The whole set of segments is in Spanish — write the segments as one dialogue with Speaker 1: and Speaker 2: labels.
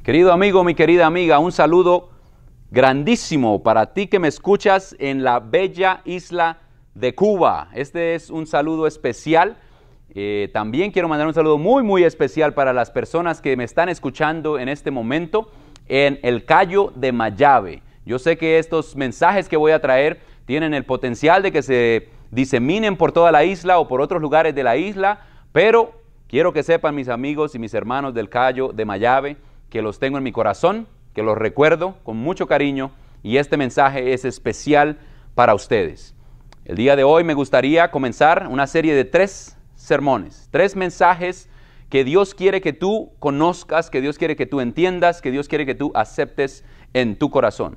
Speaker 1: Querido amigo, mi querida amiga, un saludo grandísimo para ti que me escuchas en la bella isla de Cuba. Este es un saludo especial. También quiero mandar un saludo muy especial para las personas que me están escuchando en este momento en el Cayo de Mayave. Yo sé que estos mensajes que voy a traer tienen el potencial de que se diseminen por toda la isla o por otros lugares de la isla, pero quiero que sepan mis amigos y mis hermanos del Cayo de Mayave que los tengo en mi corazón, que los recuerdo con mucho cariño y este mensaje es especial para ustedes. El día de hoy me gustaría comenzar una serie de 3 sermones, 3 mensajes que Dios quiere que tú conozcas, que Dios quiere que tú entiendas, que Dios quiere que tú aceptes en tu corazón.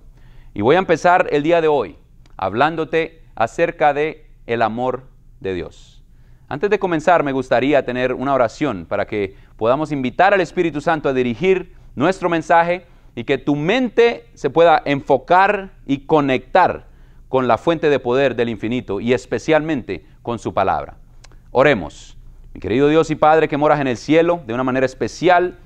Speaker 1: Y voy a empezar el día de hoy hablándote acerca de el amor de Dios. Antes de comenzar me gustaría tener una oración para que podamos invitar al Espíritu Santo a dirigir nuestro mensaje y que tu mente se pueda enfocar y conectar con la fuente de poder del infinito y especialmente con su palabra. Oremos. Mi querido Dios y Padre que moras en el cielo, de una manera especial,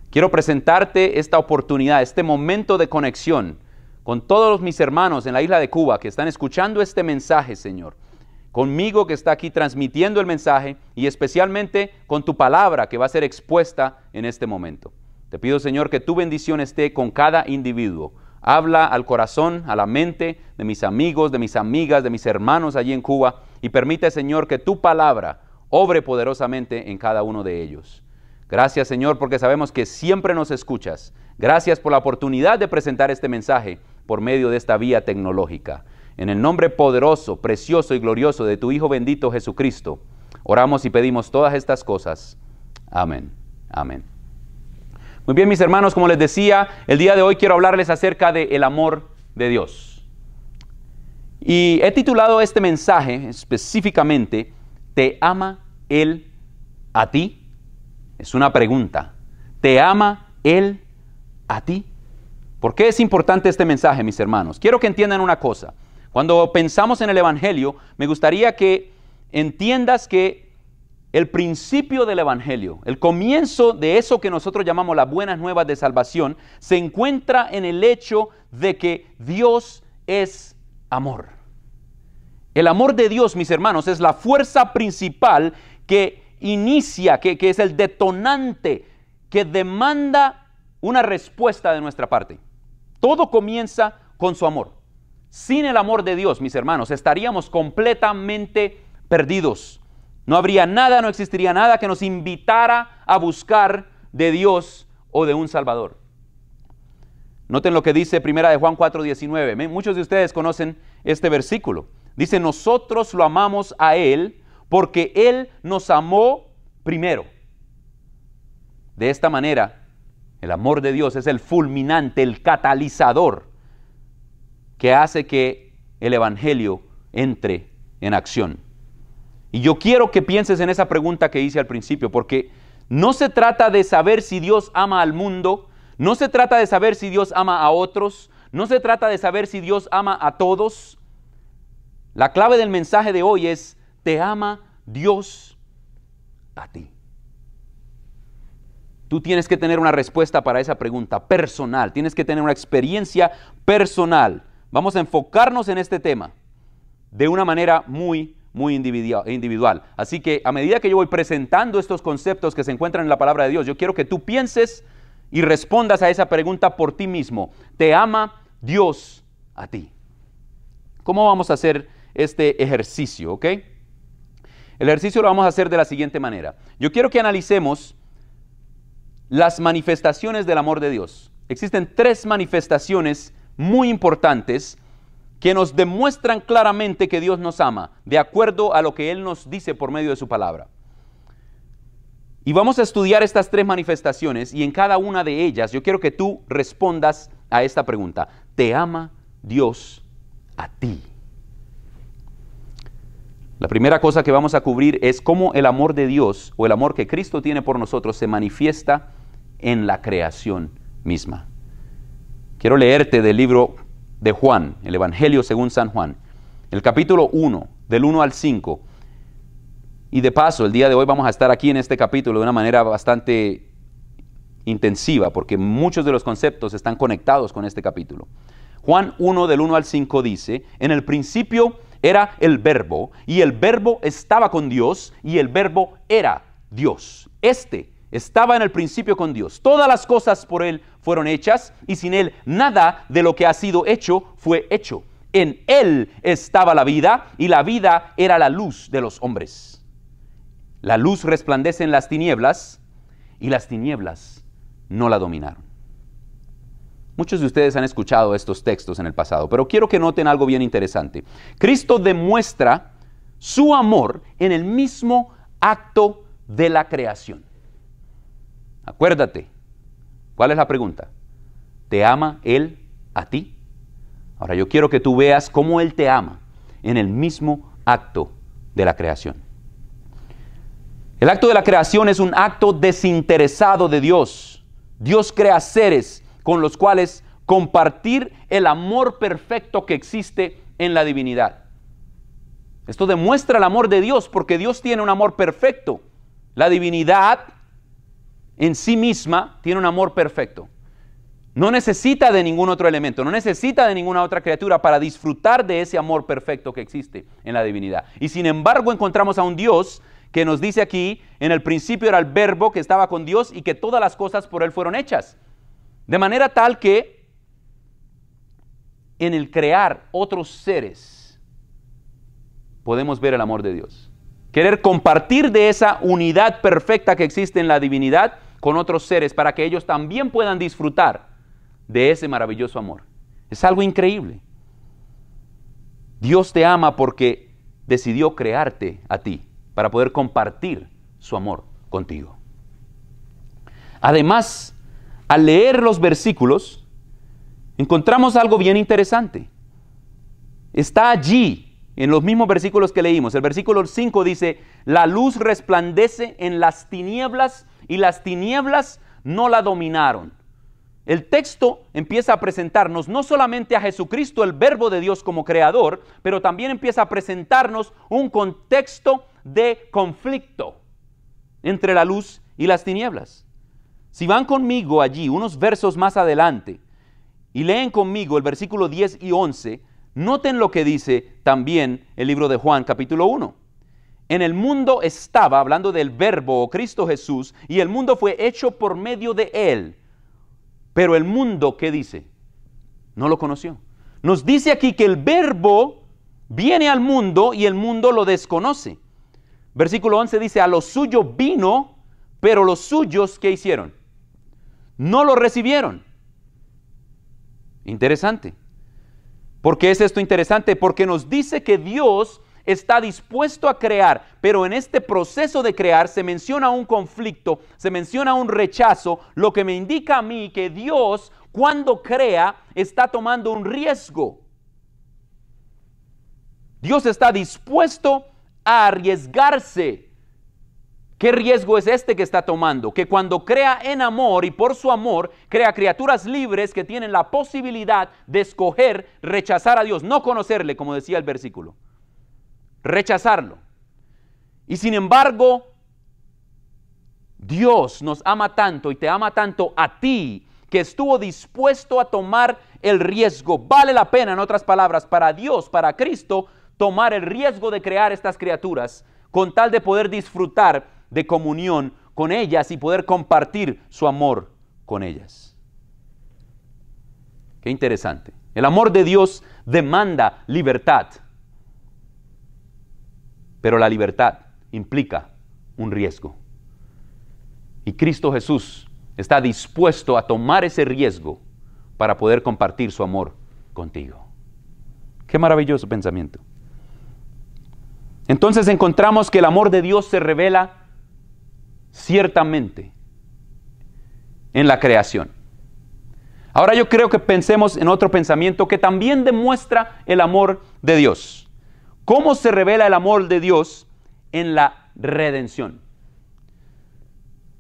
Speaker 1: quiero presentarte esta oportunidad, este momento de conexión con todos mis hermanos en la isla de Cuba que están escuchando este mensaje, Señor. Conmigo que está aquí transmitiendo el mensaje y especialmente con tu palabra que va a ser expuesta en este momento. Te pido, Señor, que tu bendición esté con cada individuo. Habla al corazón, a la mente de mis amigos, de mis amigas, de mis hermanos allí en Cuba y permite, Señor, que tu palabra obre poderosamente en cada uno de ellos. Gracias, Señor, porque sabemos que siempre nos escuchas. Gracias por la oportunidad de presentar este mensaje por medio de esta vía tecnológica. En el nombre poderoso, precioso y glorioso de tu Hijo bendito Jesucristo, oramos y pedimos todas estas cosas. Amén. Amén. Muy bien, mis hermanos, como les decía, el día de hoy quiero hablarles acerca del amor de Dios. Y he titulado este mensaje específicamente, ¿te ama Él a ti? Es una pregunta. ¿Te ama Él a ti? ¿Por qué es importante este mensaje, mis hermanos? Quiero que entiendan una cosa. Cuando pensamos en el Evangelio, me gustaría que entiendas que el principio del Evangelio, el comienzo de eso que nosotros llamamos las buenas nuevas de salvación, se encuentra en el hecho de que Dios es amor. El amor de Dios, mis hermanos, es la fuerza principal que inicia, que es el detonante, que demanda una respuesta de nuestra parte. Todo comienza con su amor. Sin el amor de Dios, mis hermanos, estaríamos completamente perdidos. No habría nada, no existiría nada que nos invitara a buscar de Dios o de un Salvador. Noten lo que dice 1 Juan 4:19. Muchos de ustedes conocen este versículo. Dice, nosotros lo amamos a Él porque Él nos amó primero. De esta manera, el amor de Dios es el fulminante, el catalizador que hace que el Evangelio entre en acción. Y yo quiero que pienses en esa pregunta que hice al principio, porque no se trata de saber si Dios ama al mundo, no se trata de saber si Dios ama a otros, no se trata de saber si Dios ama a todos. La clave del mensaje de hoy es, ¿te ama Dios a ti? Tú tienes que tener una respuesta para esa pregunta personal, tienes que tener una experiencia personal. Vamos a enfocarnos en este tema de una manera muy individual. Así que a medida que yo voy presentando estos conceptos que se encuentran en la palabra de Dios, yo quiero que tú pienses y respondas a esa pregunta por ti mismo. ¿Te ama Dios a ti? ¿Cómo vamos a hacer este ejercicio? ¿Ok? El ejercicio lo vamos a hacer de la siguiente manera. Yo quiero que analicemos las manifestaciones del amor de Dios. Existen 3 manifestaciones muy importantes que nos demuestran claramente que Dios nos ama, de acuerdo a lo que Él nos dice por medio de su palabra. Y vamos a estudiar estas 3 manifestaciones y en cada una de ellas yo quiero que tú respondas a esta pregunta. ¿Te ama Dios a ti? La primera cosa que vamos a cubrir es cómo el amor de Dios o el amor que Cristo tiene por nosotros se manifiesta en la creación misma. Quiero leerte del libro de Juan, el Evangelio según San Juan, el capítulo 1, del 1 al 5. Y de paso, el día de hoy vamos a estar aquí en este capítulo de una manera bastante intensiva porque muchos de los conceptos están conectados con este capítulo. Juan 1 del 1 al 5 dice, en el principio era el Verbo, y el Verbo estaba con Dios, y el Verbo era Dios. Este estaba en el principio con Dios. Todas las cosas por Él fueron hechas, y sin Él nada de lo que ha sido hecho fue hecho. En Él estaba la vida, y la vida era la luz de los hombres. La luz resplandece en las tinieblas, y las tinieblas no la dominaron. Muchos de ustedes han escuchado estos textos en el pasado, pero quiero que noten algo bien interesante. Cristo demuestra su amor en el mismo acto de la creación. Acuérdate, ¿cuál es la pregunta? ¿Te ama Él a ti? Ahora yo quiero que tú veas cómo Él te ama en el mismo acto de la creación. El acto de la creación es un acto desinteresado de Dios. Dios crea seres con los cuales compartir el amor perfecto que existe en la divinidad. Esto demuestra el amor de Dios porque Dios tiene un amor perfecto. La divinidad en sí misma tiene un amor perfecto. No necesita de ningún otro elemento, no necesita de ninguna otra criatura para disfrutar de ese amor perfecto que existe en la divinidad. Y sin embargo encontramos a un Dios que nos dice aquí, en el principio era el Verbo que estaba con Dios y que todas las cosas por Él fueron hechas. De manera tal que en el crear otros seres podemos ver el amor de Dios. Querer compartir de esa unidad perfecta que existe en la divinidad con otros seres para que ellos también puedan disfrutar de ese maravilloso amor. Es algo increíble. Dios te ama porque decidió crearte a ti para poder compartir su amor contigo. Además, al leer los versículos, encontramos algo bien interesante. Está allí, en los mismos versículos que leímos. El versículo 5 dice, la luz resplandece en las tinieblas y las tinieblas no la dominaron. El texto empieza a presentarnos no solamente a Jesucristo, el Verbo de Dios como creador, pero también empieza a presentarnos un contexto de conflicto entre la luz y las tinieblas. Si van conmigo allí, unos versos más adelante, y leen conmigo el versículo 10 y 11, noten lo que dice también el libro de Juan, capítulo 1. En el mundo estaba, hablando del Verbo, Cristo Jesús, y el mundo fue hecho por medio de Él. Pero el mundo, ¿qué dice? No lo conoció. Nos dice aquí que el Verbo viene al mundo y el mundo lo desconoce. Versículo 11 dice, a lo suyo vino, pero los suyos, ¿qué hicieron? No lo recibieron. Interesante. ¿Por qué es esto interesante? Porque nos dice que Dios está dispuesto a crear, pero en este proceso de crear se menciona un conflicto, se menciona un rechazo, lo que me indica a mí que Dios, cuando crea, está tomando un riesgo. Dios está dispuesto a arriesgarse. ¿Qué riesgo es este que está tomando? Que cuando crea en amor y por su amor, crea criaturas libres que tienen la posibilidad de escoger rechazar a Dios, no conocerle, como decía el versículo. Rechazarlo. Y sin embargo, Dios nos ama tanto y te ama tanto a ti, que estuvo dispuesto a tomar el riesgo. Vale la pena, en otras palabras, para Dios, para Cristo, tomar el riesgo de crear estas criaturas con tal de poder disfrutar de comunión con ellas y poder compartir su amor con ellas. Qué interesante. El amor de Dios demanda libertad, pero la libertad implica un riesgo. Y Cristo Jesús está dispuesto a tomar ese riesgo para poder compartir su amor contigo. Qué maravilloso pensamiento. Entonces encontramos que el amor de Dios se revela ciertamente en la creación. Ahora yo creo que pensemos en otro pensamiento que también demuestra el amor de Dios. ¿Cómo se revela el amor de Dios en la redención?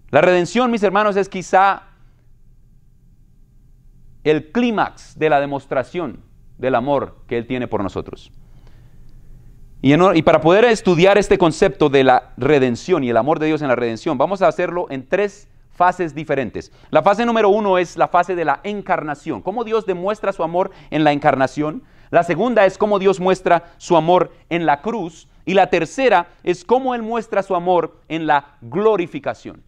Speaker 1: La redención, mis hermanos, es quizá el clímax de la demostración del amor que Él tiene por nosotros. Y para poder estudiar este concepto de la redención y el amor de Dios en la redención, vamos a hacerlo en tres fases diferentes. La fase número 1 es la fase de la encarnación, cómo Dios demuestra su amor en la encarnación. La segunda es cómo Dios muestra su amor en la cruz. Y la tercera es cómo Él muestra su amor en la glorificación.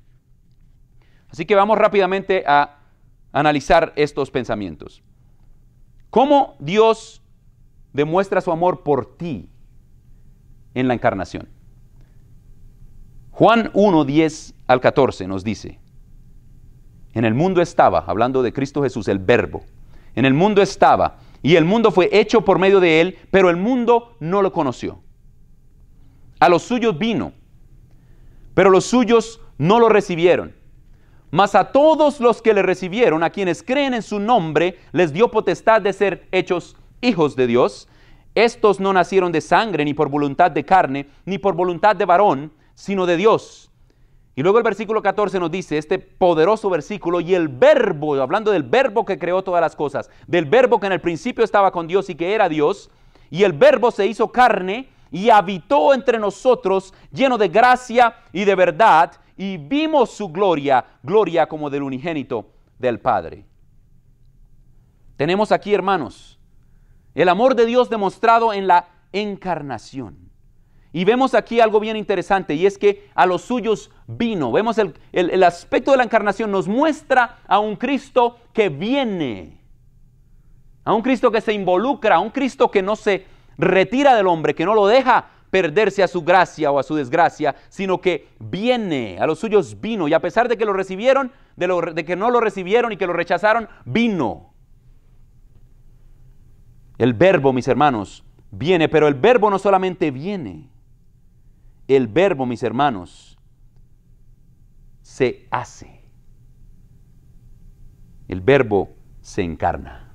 Speaker 1: Así que vamos rápidamente a analizar estos pensamientos. ¿Cómo Dios demuestra su amor por ti en la encarnación? Juan 1, 10 al 14 nos dice: en el mundo estaba, hablando de Cristo Jesús, el Verbo. En el mundo estaba, y el mundo fue hecho por medio de Él, pero el mundo no lo conoció. A los suyos vino, pero los suyos no lo recibieron. Mas a todos los que le recibieron, a quienes creen en su nombre, les dio potestad de ser hechos hijos de Dios. Estos no nacieron de sangre, ni por voluntad de carne, ni por voluntad de varón, sino de Dios. Y luego el versículo 14 nos dice, este poderoso versículo: y el Verbo, hablando del Verbo que creó todas las cosas, del Verbo que en el principio estaba con Dios y que era Dios, y el Verbo se hizo carne y habitó entre nosotros, lleno de gracia y de verdad, y vimos su gloria, gloria como del unigénito del Padre. Tenemos aquí, hermanos, el amor de Dios demostrado en la encarnación. Y vemos aquí algo bien interesante, y es que a los suyos vino. Vemos el aspecto de la encarnación, nos muestra a un Cristo que viene, a un Cristo que se involucra, a un Cristo que no se retira del hombre, que no lo deja perderse a su gracia o a su desgracia, sino que viene. A los suyos vino, y a pesar de que lo recibieron, de que no lo recibieron y que lo rechazaron, vino. El Verbo, mis hermanos, viene, pero el Verbo no solamente viene. El Verbo, mis hermanos, se hace. El Verbo se encarna.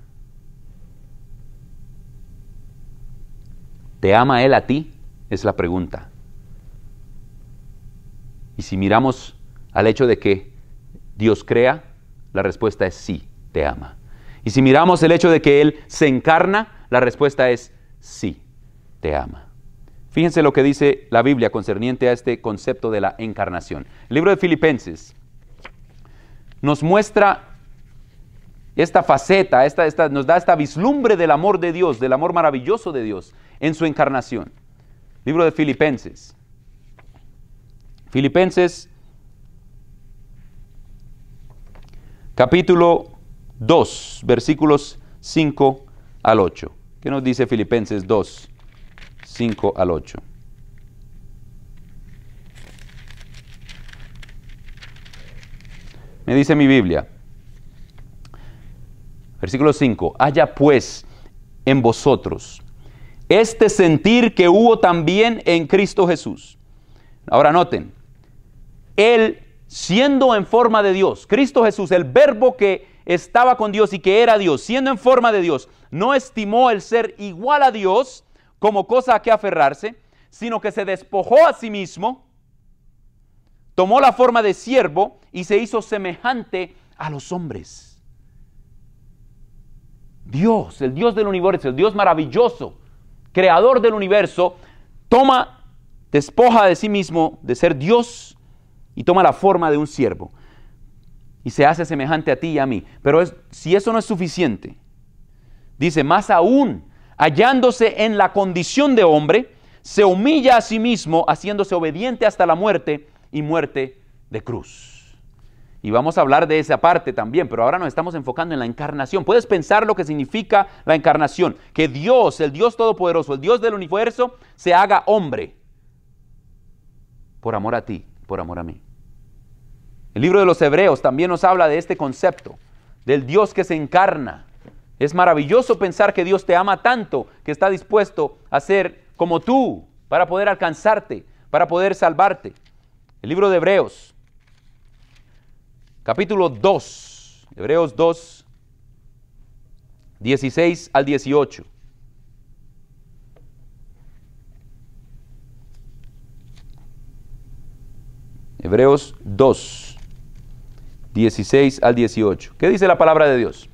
Speaker 1: ¿Te ama Él a ti? Es la pregunta. Y si miramos al hecho de que Dios crea, la respuesta es sí, te ama. Y si miramos el hecho de que Él se encarna, la respuesta es sí, te ama. Fíjense lo que dice la Biblia concerniente a este concepto de la encarnación. El libro de Filipenses nos muestra esta faceta, nos da esta vislumbre del amor de Dios, del amor maravilloso de Dios en su encarnación. Libro de Filipenses. Filipenses, capítulo 2, versículos 5 al 8. ¿Qué nos dice Filipenses 2, 5 al 8? Me dice mi Biblia, versículo 5: haya pues en vosotros este sentir que hubo también en Cristo Jesús. Ahora noten, Él siendo en forma de Dios, Cristo Jesús, el Verbo que estaba con Dios y que era Dios, siendo en forma de Dios, no estimó el ser igual a Dios como cosa a que aferrarse, sino que se despojó a sí mismo, tomó la forma de siervo y se hizo semejante a los hombres. Dios, el Dios del universo, el Dios maravilloso, creador del universo, despoja de sí mismo de ser Dios y toma la forma de un siervo y se hace semejante a ti y a mí. Pero si eso no es suficiente, dice, más aún, hallándose en la condición de hombre, se humilla a sí mismo, haciéndose obediente hasta la muerte y muerte de cruz. Y vamos a hablar de esa parte también, pero ahora nos estamos enfocando en la encarnación. Puedes pensar lo que significa la encarnación, que Dios, el Dios Todopoderoso, el Dios del universo, se haga hombre por amor a ti, por amor a mí. El libro de los Hebreos también nos habla de este concepto, del Dios que se encarna. Es maravilloso pensar que Dios te ama tanto, que está dispuesto a ser como tú, para poder alcanzarte, para poder salvarte. El libro de Hebreos, capítulo 2, Hebreos 2, 16 al 18. Hebreos 2, 16 al 18. ¿Qué dice la palabra de Dios?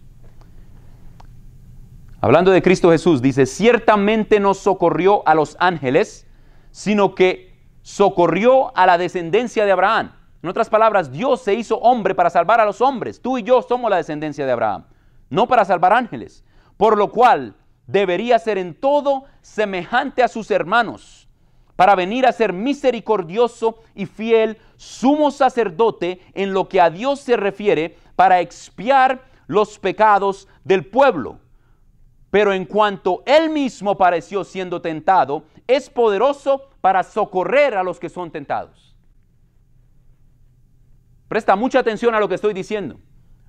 Speaker 1: Hablando de Cristo Jesús, dice, ciertamente no socorrió a los ángeles, sino que socorrió a la descendencia de Abraham. En otras palabras, Dios se hizo hombre para salvar a los hombres. Tú y yo somos la descendencia de Abraham, no para salvar ángeles. Por lo cual debería ser en todo semejante a sus hermanos, para venir a ser misericordioso y fiel sumo sacerdote en lo que a Dios se refiere, para expiar los pecados del pueblo. Pero en cuanto él mismo pareció siendo tentado, es poderoso para socorrer a los que son tentados. Presta mucha atención a lo que estoy diciendo.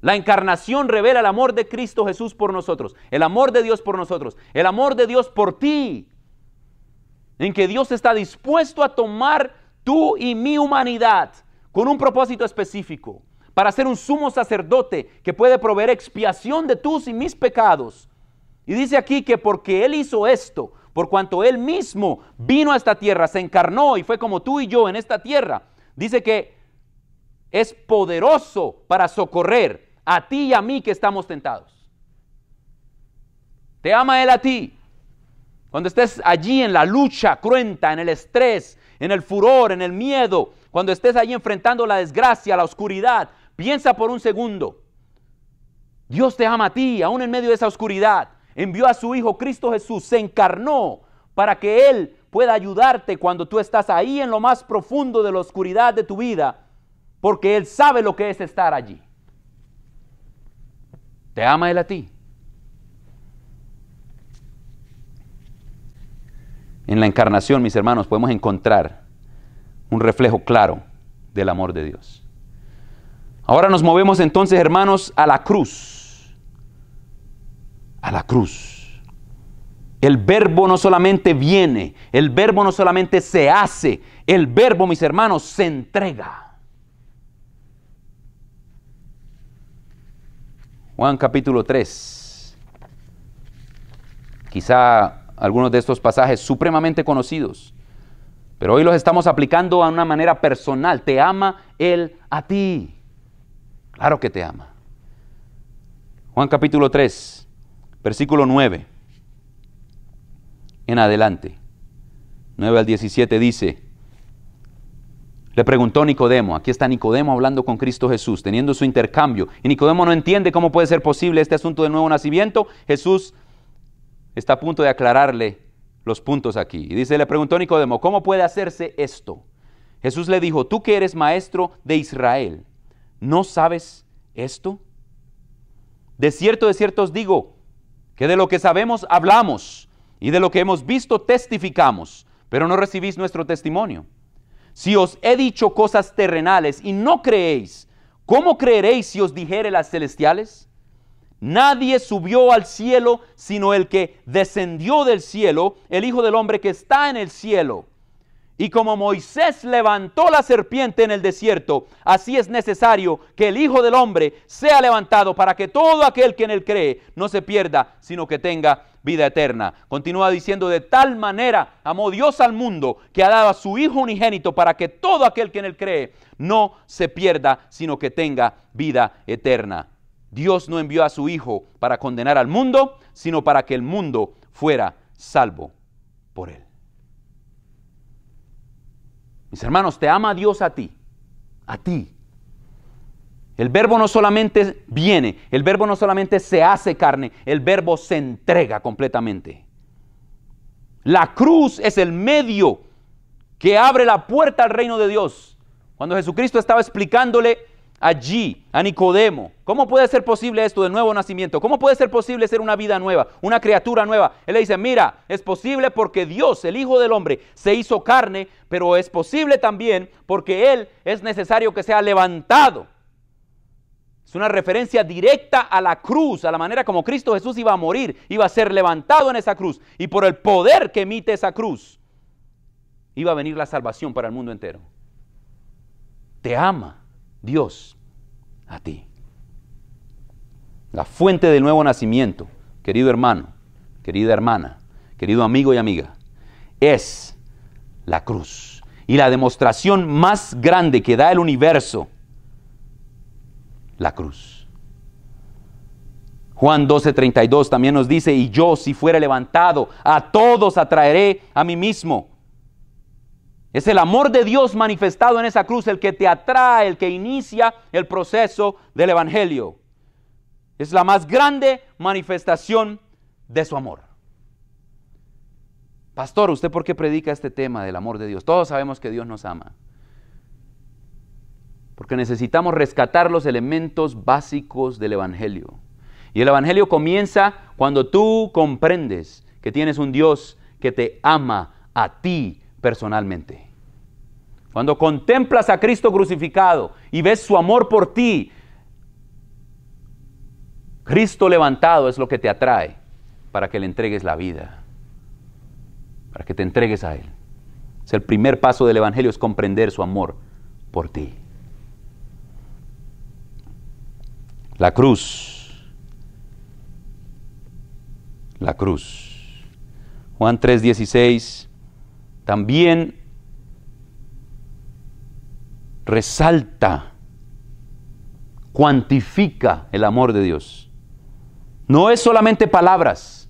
Speaker 1: La encarnación revela el amor de Cristo Jesús por nosotros, el amor de Dios por nosotros, el amor de Dios por ti, en que Dios está dispuesto a tomar tu y mi humanidad con un propósito específico, para ser un sumo sacerdote que puede proveer expiación de tus y mis pecados. Y dice aquí que porque Él hizo esto, por cuanto Él mismo vino a esta tierra, se encarnó y fue como tú y yo en esta tierra, dice que es poderoso para socorrer a ti y a mí que estamos tentados. Te ama Él a ti. Cuando estés allí en la lucha cruenta, en el estrés, en el furor, en el miedo, cuando estés allí enfrentando la desgracia, la oscuridad, piensa por un segundo. Dios te ama a ti, aún en medio de esa oscuridad. Envió a su Hijo Cristo Jesús, se encarnó para que Él pueda ayudarte cuando tú estás ahí en lo más profundo de la oscuridad de tu vida, porque Él sabe lo que es estar allí. ¿Te ama Él a ti? En la encarnación, mis hermanos, podemos encontrar un reflejo claro del amor de Dios. Ahora nos movemos entonces, hermanos, a la cruz. A la cruz. El verbo no solamente viene, el verbo no solamente se hace, el verbo, mis hermanos, se entrega. Juan capítulo 3. Quizá algunos de estos pasajes supremamente conocidos, pero hoy los estamos aplicando a una manera personal. ¿Te ama Él a ti? Claro que te ama. Juan capítulo 3, versículo 9 en adelante, 9 al 17 dice: le preguntó Nicodemo, aquí está Nicodemo hablando con Cristo Jesús, teniendo su intercambio, y Nicodemo no entiende cómo puede ser posible este asunto del nuevo nacimiento. Jesús está a punto de aclararle los puntos aquí, y dice, le preguntó Nicodemo, ¿cómo puede hacerse esto? Jesús le dijo, tú que eres maestro de Israel, ¿no sabes esto? De cierto os digo, que de lo que sabemos hablamos, y de lo que hemos visto testificamos, pero no recibís nuestro testimonio. Si os he dicho cosas terrenales y no creéis, ¿cómo creeréis si os dijere las celestiales? Nadie subió al cielo, sino el que descendió del cielo, el Hijo del Hombre que está en el cielo. Y como Moisés levantó la serpiente en el desierto, así es necesario que el Hijo del Hombre sea levantado para que todo aquel que en él cree no se pierda, sino que tenga vida eterna. Continúa diciendo, de tal manera amó Dios al mundo que ha dado a su Hijo unigénito para que todo aquel que en él cree no se pierda, sino que tenga vida eterna. Dios no envió a su Hijo para condenar al mundo, sino para que el mundo fuera salvo por él. Mis hermanos, te ama Dios a ti, a ti. El verbo no solamente viene, el verbo no solamente se hace carne, el verbo se entrega completamente. La cruz es el medio que abre la puerta al reino de Dios. Cuando Jesucristo estaba explicándole allí a Nicodemo, ¿cómo puede ser posible esto del nuevo nacimiento? ¿Cómo puede ser posible ser una vida nueva, una criatura nueva? Él le dice, mira, es posible porque Dios, el Hijo del Hombre, se hizo carne, pero es posible también porque Él es necesario que sea levantado. Es una referencia directa a la cruz, a la manera como Cristo Jesús iba a morir, iba a ser levantado en esa cruz, y por el poder que emite esa cruz, iba a venir la salvación para el mundo entero. Te ama Dios a ti. La fuente del nuevo nacimiento, querido hermano, querida hermana, querido amigo y amiga, es la cruz. Y la demostración más grande que da el universo, la cruz. Juan 12:32 también nos dice, y yo si fuere levantado, a todos atraeré a mí mismo. Es el amor de Dios manifestado en esa cruz el que te atrae, el que inicia el proceso del Evangelio. Es la más grande manifestación de su amor. Pastor, ¿usted por qué predica este tema del amor de Dios? Todos sabemos que Dios nos ama. Porque necesitamos rescatar los elementos básicos del Evangelio. Y el Evangelio comienza cuando tú comprendes que tienes un Dios que te ama a ti personalmente. Cuando contemplas a Cristo crucificado y ves su amor por ti, Cristo levantado es lo que te atrae para que le entregues la vida, para que te entregues a Él. Es el primer paso del Evangelio, es comprender su amor por ti. La cruz. La cruz. Juan 3:16 también resalta, cuantifica el amor de Dios. No es solamente palabras.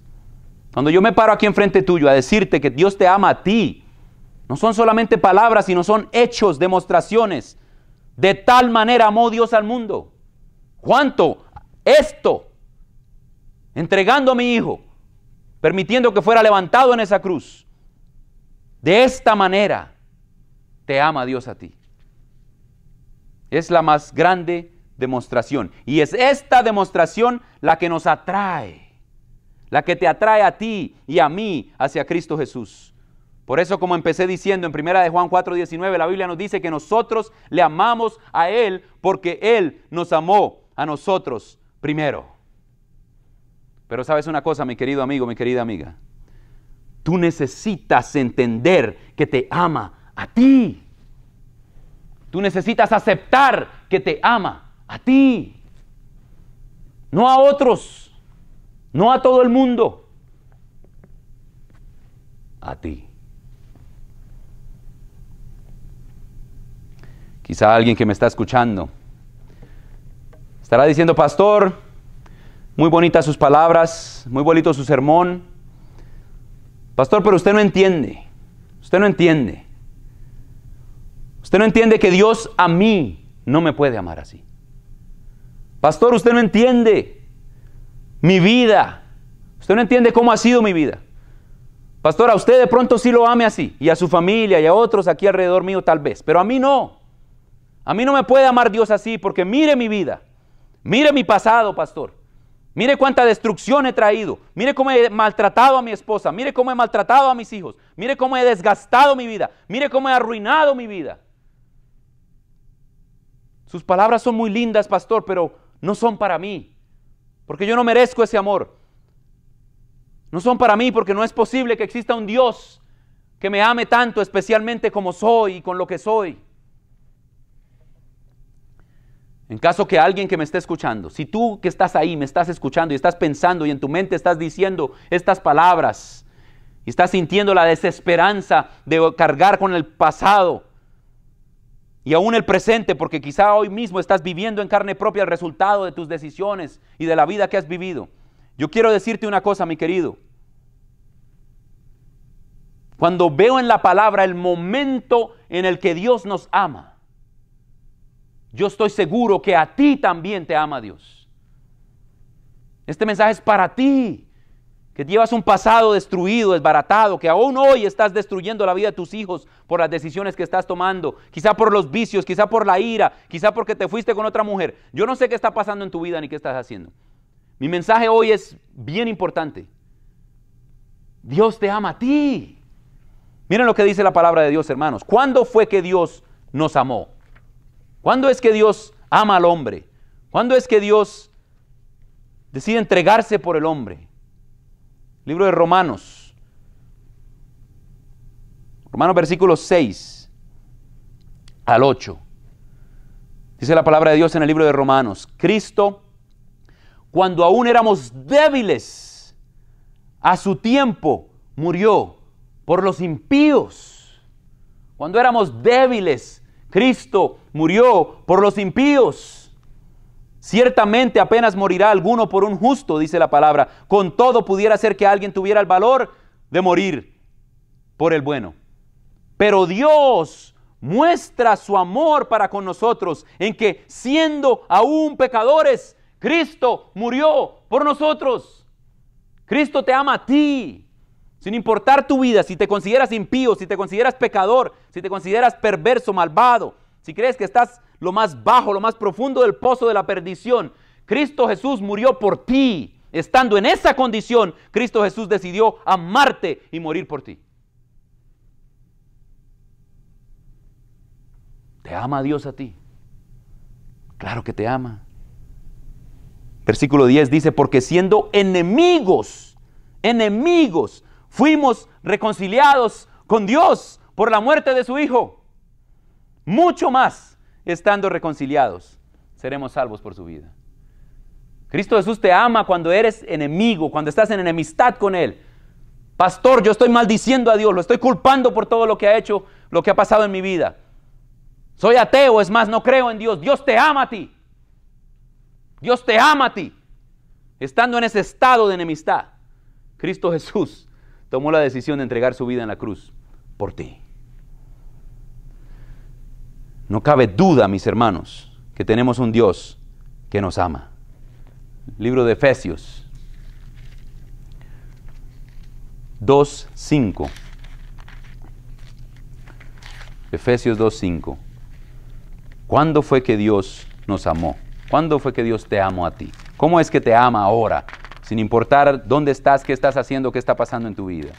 Speaker 1: Cuando yo me paro aquí enfrente tuyo a decirte que Dios te ama a ti, no son solamente palabras, sino son hechos, demostraciones. De tal manera amó Dios al mundo. ¿Cuánto? Esto, entregando a mi Hijo, permitiendo que fuera levantado en esa cruz. De esta manera te ama Dios a ti. Es la más grande demostración. Y es esta demostración la que nos atrae, la que te atrae a ti y a mí hacia Cristo Jesús. Por eso, como empecé diciendo en 1 de Juan 4:19, la Biblia nos dice que nosotros le amamos a Él porque Él nos amó a nosotros primero. Pero sabes una cosa, mi querido amigo, mi querida amiga, tú necesitas entender que te ama a ti. Tú necesitas aceptar que te ama a ti, no a otros, no a todo el mundo, a ti. Quizá alguien que me está escuchando estará diciendo: pastor, muy bonitas sus palabras, muy bonito su sermón. Pastor, pero usted no entiende. Usted no entiende. Usted no entiende que Dios a mí no me puede amar así. Pastor, usted no entiende mi vida. Usted no entiende cómo ha sido mi vida. Pastor, a usted de pronto sí lo ame así. Y a su familia y a otros aquí alrededor mío tal vez. Pero a mí no. A mí no me puede amar Dios así porque mire mi vida. Mire mi pasado, pastor. Mire cuánta destrucción he traído. Mire cómo he maltratado a mi esposa. Mire cómo he maltratado a mis hijos. Mire cómo he desgastado mi vida. Mire cómo he arruinado mi vida. Sus palabras son muy lindas, pastor, pero no son para mí. Porque yo no merezco ese amor. No son para mí porque no es posible que exista un Dios que me ame tanto, especialmente como soy y con lo que soy. En caso que alguien que me esté escuchando, si tú que estás ahí me estás escuchando y estás pensando y en tu mente estás diciendo estas palabras y estás sintiendo la desesperanza de cargar con el pasado y aún el presente, porque quizá hoy mismo estás viviendo en carne propia el resultado de tus decisiones y de la vida que has vivido, yo quiero decirte una cosa, mi querido. Cuando veo en la palabra el momento en el que Dios nos ama, yo estoy seguro que a ti también te ama Dios. Este mensaje es para ti, que llevas un pasado destruido, desbaratado, que aún hoy estás destruyendo la vida de tus hijos por las decisiones que estás tomando, quizá por los vicios, quizá por la ira, quizá porque te fuiste con otra mujer. Yo no sé qué está pasando en tu vida ni qué estás haciendo. Mi mensaje hoy es bien importante. Dios te ama a ti. Miren lo que dice la palabra de Dios, hermanos. ¿Cuándo fue que Dios nos amó? ¿Cuándo es que Dios ama al hombre? ¿Cuándo es que Dios decide entregarse por el hombre? Libro de Romanos. Romanos versículos 6 al 8. Dice la palabra de Dios en el libro de Romanos. Cristo, cuando aún éramos débiles, a su tiempo murió por los impíos. Cuando éramos débiles, Cristo murió por los impíos. Ciertamente apenas morirá alguno por un justo, dice la palabra. Con todo pudiera ser que alguien tuviera el valor de morir por el bueno. Pero Dios muestra su amor para con nosotros en que, siendo aún pecadores, Cristo murió por nosotros. Cristo te ama a ti, sin importar tu vida, si te consideras impío, si te consideras pecador, si te consideras perverso, malvado, si crees que estás lo más bajo, lo más profundo del pozo de la perdición. Cristo Jesús murió por ti. Estando en esa condición, Cristo Jesús decidió amarte y morir por ti. ¿Te ama Dios a ti? Claro que te ama. Versículo 10 dice, porque siendo enemigos, fuimos reconciliados con Dios por la muerte de su Hijo. Mucho más, estando reconciliados, seremos salvos por su vida. Cristo Jesús te ama cuando eres enemigo, cuando estás en enemistad con Él. Pastor, yo estoy maldiciendo a Dios, lo estoy culpando por todo lo que ha hecho, lo que ha pasado en mi vida. Soy ateo, es más, no creo en Dios. Dios te ama a ti. Dios te ama a ti. Estando en ese estado de enemistad, Cristo Jesús tomó la decisión de entregar su vida en la cruz por ti. No cabe duda, mis hermanos, que tenemos un Dios que nos ama. Libro de Efesios 2:5. Efesios 2:5. ¿Cuándo fue que Dios nos amó? ¿Cuándo fue que Dios te amó a ti? ¿Cómo es que te ama ahora? Sin importar dónde estás, qué estás haciendo, qué está pasando en tu vida.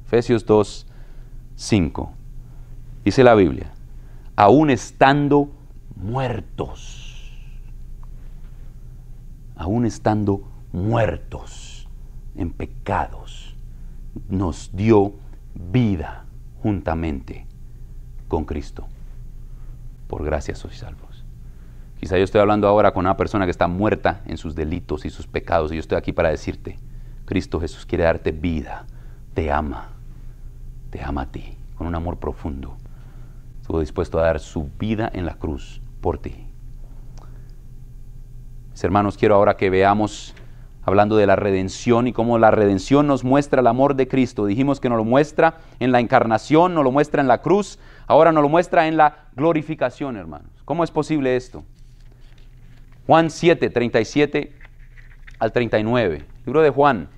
Speaker 1: Efesios 2:5. Dice la Biblia, aún estando muertos en pecados, nos dio vida juntamente con Cristo. Por gracia sois salvos. Quizá yo estoy hablando ahora con una persona que está muerta en sus delitos y sus pecados, y yo estoy aquí para decirte, Cristo Jesús quiere darte vida, te ama a ti, con un amor profundo. Estuvo dispuesto a dar su vida en la cruz por ti. Mis hermanos, quiero ahora que veamos, hablando de la redención y cómo la redención nos muestra el amor de Cristo. Dijimos que nos lo muestra en la encarnación, nos lo muestra en la cruz, ahora nos lo muestra en la glorificación, hermanos. ¿Cómo es posible esto? Juan 7, 37 al 39. Libro de Juan,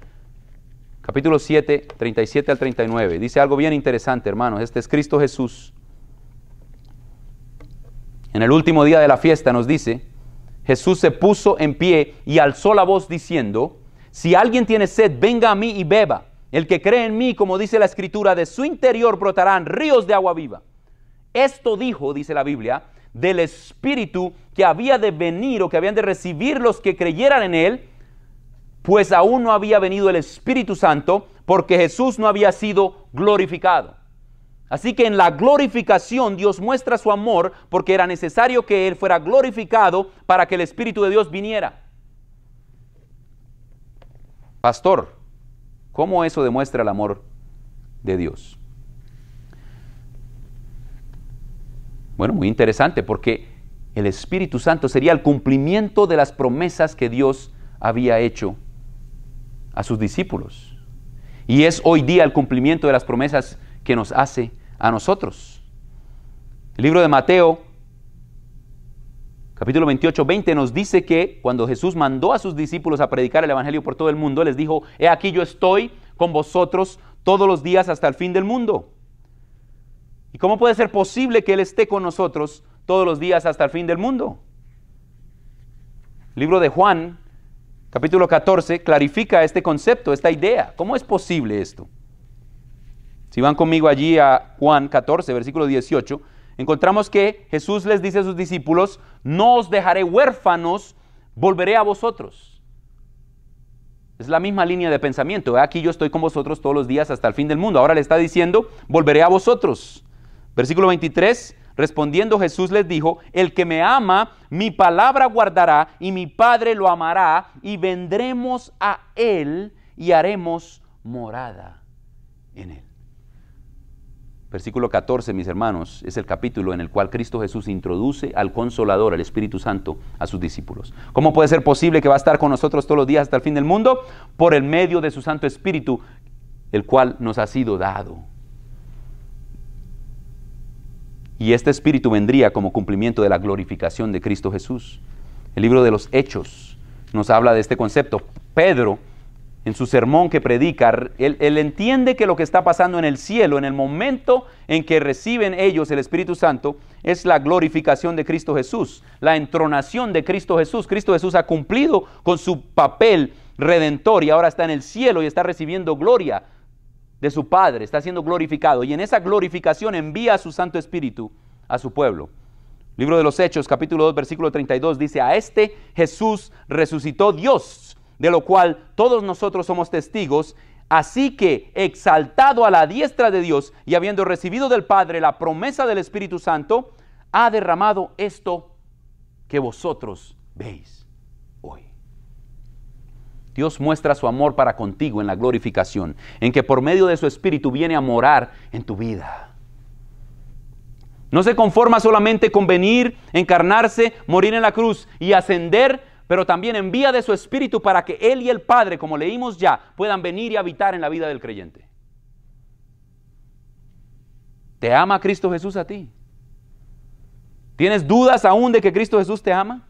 Speaker 1: capítulo 7, 37 al 39. Dice algo bien interesante, hermanos. Este es Cristo Jesús. En el último día de la fiesta nos dice, Jesús se puso en pie y alzó la voz diciendo, si alguien tiene sed, venga a mí y beba. El que cree en mí, como dice la Escritura, de su interior brotarán ríos de agua viva. Esto dijo, dice la Biblia, del Espíritu que había de venir o que habían de recibir los que creyeran en Él, pues aún no había venido el Espíritu Santo, porque Jesús no había sido glorificado. Así que en la glorificación Dios muestra su amor porque era necesario que Él fuera glorificado para que el Espíritu de Dios viniera. Pastor, ¿cómo eso demuestra el amor de Dios? Bueno, muy interesante porque el Espíritu Santo sería el cumplimiento de las promesas que Dios había hecho a sus discípulos. Y es hoy día el cumplimiento de las promesas que nos hace a nosotros. El libro de Mateo, capítulo 28, 20, nos dice que cuando Jesús mandó a sus discípulos a predicar el Evangelio por todo el mundo, les dijo, he aquí yo estoy con vosotros todos los días hasta el fin del mundo. ¿Y cómo puede ser posible que Él esté con nosotros todos los días hasta el fin del mundo? El libro de Juan, capítulo 14, clarifica este concepto, esta idea. ¿Cómo es posible esto? Si van conmigo allí a Juan 14, versículo 18, encontramos que Jesús les dice a sus discípulos, no os dejaré huérfanos, volveré a vosotros. Es la misma línea de pensamiento. Aquí yo estoy con vosotros todos los días hasta el fin del mundo. Ahora le está diciendo, volveré a vosotros. Versículo 23, respondiendo Jesús les dijo, el que me ama, mi palabra guardará, y mi Padre lo amará, y vendremos a Él, y haremos morada en Él. Versículo 14, mis hermanos, es el capítulo en el cual Cristo Jesús introduce al Consolador, al Espíritu Santo, a sus discípulos. ¿Cómo puede ser posible que va a estar con nosotros todos los días hasta el fin del mundo? Por el medio de su Santo Espíritu, el cual nos ha sido dado. Y este Espíritu vendría como cumplimiento de la glorificación de Cristo Jesús. El libro de los Hechos nos habla de este concepto. Pedro, en su sermón que predica, él entiende que lo que está pasando en el cielo, en el momento en que reciben ellos el Espíritu Santo, es la glorificación de Cristo Jesús, la entronación de Cristo Jesús. Cristo Jesús ha cumplido con su papel redentor y ahora está en el cielo y está recibiendo gloria de su Padre, está siendo glorificado, y en esa glorificación envía a su Santo Espíritu a su pueblo. Libro de los Hechos, capítulo 2, versículo 32, dice: a este Jesús resucitó Dios, de lo cual todos nosotros somos testigos. Así que, exaltado a la diestra de Dios y habiendo recibido del Padre la promesa del Espíritu Santo, ha derramado esto que vosotros veis hoy. Dios muestra su amor para contigo en la glorificación, en que por medio de su Espíritu viene a morar en tu vida. No se conforma solamente con venir, encarnarse, morir en la cruz y ascender, pero también envía de su Espíritu para que Él y el Padre, como leímos ya, puedan venir y habitar en la vida del creyente. ¿Te ama Cristo Jesús a ti? ¿Tienes dudas aún de que Cristo Jesús te ama?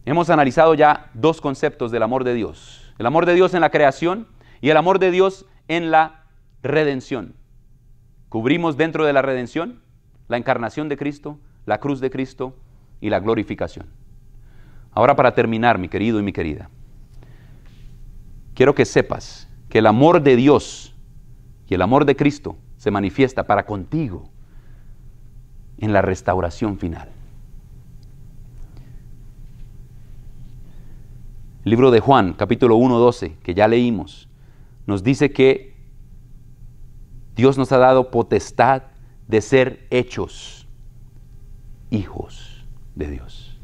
Speaker 1: Hemos analizado ya dos conceptos del amor de Dios. El amor de Dios en la creación y el amor de Dios en la redención. Cubrimos dentro de la redención la encarnación de Cristo, la cruz de Cristo y la glorificación. Ahora, para terminar, mi querido y mi querida, quiero que sepas que el amor de Dios y el amor de Cristo se manifiesta para contigo en la restauración final. El libro de Juan, capítulo 1, 12, que ya leímos, nos dice que Dios nos ha dado potestad de ser hechos hijos de Dios.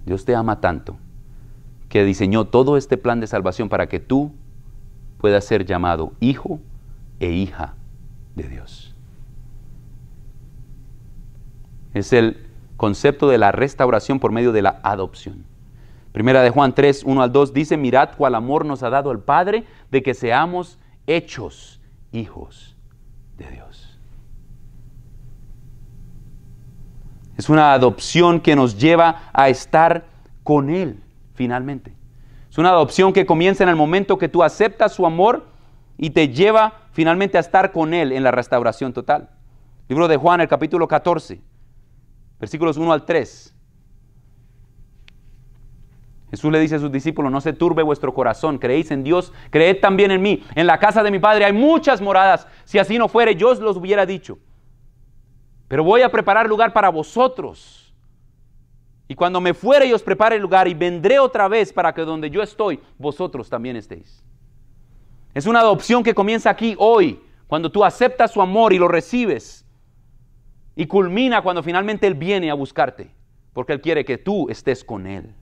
Speaker 1: Dios te ama tanto que diseñó todo este plan de salvación para que tú puedas ser llamado hijo e hija de Dios. Es el concepto de la restauración por medio de la adopción. Primera de Juan 3, 1 al 2 dice: mirad cuál amor nos ha dado el Padre, de que seamos hechos hijos de Dios. Es una adopción que nos lleva a estar con Él finalmente. Es una adopción que comienza en el momento que tú aceptas su amor y te lleva finalmente a estar con Él en la restauración total. Libro de Juan, el capítulo 14, versículos 1 al 3. Jesús le dice a sus discípulos: no se turbe vuestro corazón, creéis en Dios, creed también en mí. En la casa de mi Padre hay muchas moradas, si así no fuere, yo os los hubiera dicho. Pero voy a preparar lugar para vosotros. Y cuando me fuere y os prepare el lugar, y vendré otra vez para que donde yo estoy, vosotros también estéis. Es una adopción que comienza aquí hoy, cuando tú aceptas su amor y lo recibes. Y culmina cuando finalmente Él viene a buscarte, porque Él quiere que tú estés con Él.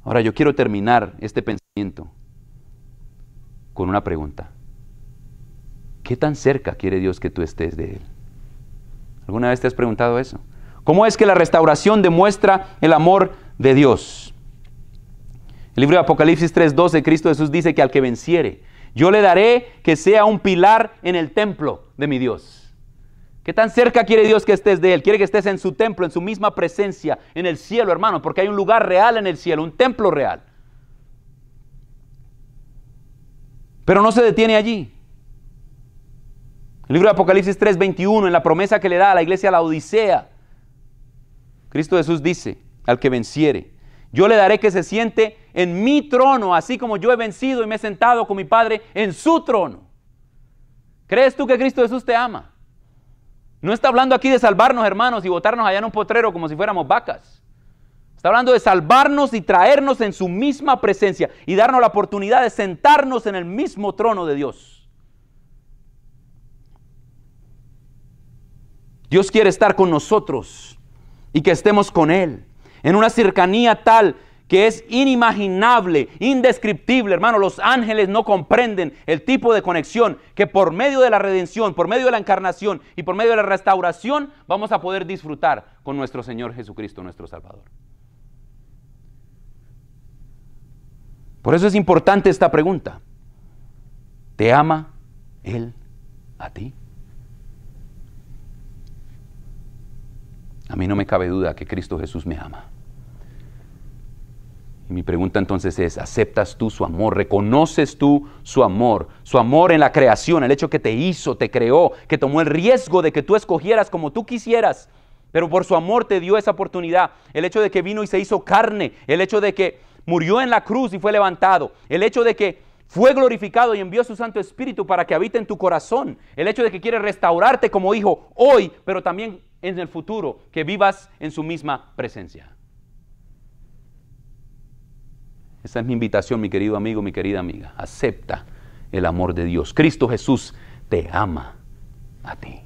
Speaker 1: Ahora yo quiero terminar este pensamiento con una pregunta. ¿Qué tan cerca quiere Dios que tú estés de Él? ¿Alguna vez te has preguntado eso? ¿Cómo es que la restauración demuestra el amor de Dios? El libro de Apocalipsis 3:12, Cristo Jesús dice que al que venciere, yo le daré que sea un pilar en el templo de mi Dios. ¿Qué tan cerca quiere Dios que estés de Él? Quiere que estés en su templo, en su misma presencia, en el cielo, hermano, porque hay un lugar real en el cielo, un templo real. Pero no se detiene allí. El libro de Apocalipsis 3:21, en la promesa que le da a la iglesia de la Odisea, Cristo Jesús dice: al que venciere, yo le daré que se siente en mi trono, así como yo he vencido y me he sentado con mi Padre en su trono. ¿Crees tú que Cristo Jesús te ama? No está hablando aquí de salvarnos, hermanos, y botarnos allá en un potrero como si fuéramos vacas. Está hablando de salvarnos y traernos en su misma presencia y darnos la oportunidad de sentarnos en el mismo trono de Dios. Dios quiere estar con nosotros y que estemos con Él en una cercanía tal que es inimaginable, indescriptible, hermano. Los ángeles no comprenden el tipo de conexión que por medio de la redención, por medio de la encarnación y por medio de la restauración vamos a poder disfrutar con nuestro Señor Jesucristo, nuestro Salvador. Por eso es importante esta pregunta. ¿Te ama Él a ti? A mí no me cabe duda que Cristo Jesús me ama. Y mi pregunta entonces es, ¿aceptas tú su amor? ¿Reconoces tú su amor? Su amor en la creación, el hecho que te hizo, te creó, que tomó el riesgo de que tú escogieras como tú quisieras, pero por su amor te dio esa oportunidad. El hecho de que vino y se hizo carne, el hecho de que murió en la cruz y fue levantado, el hecho de que fue glorificado y envió su Santo Espíritu para que habite en tu corazón, el hecho de que quiere restaurarte como hijo hoy, pero también en el futuro, que vivas en su misma presencia. Esa es mi invitación, mi querido amigo, mi querida amiga. Acepta el amor de Dios. Cristo Jesús te ama a ti.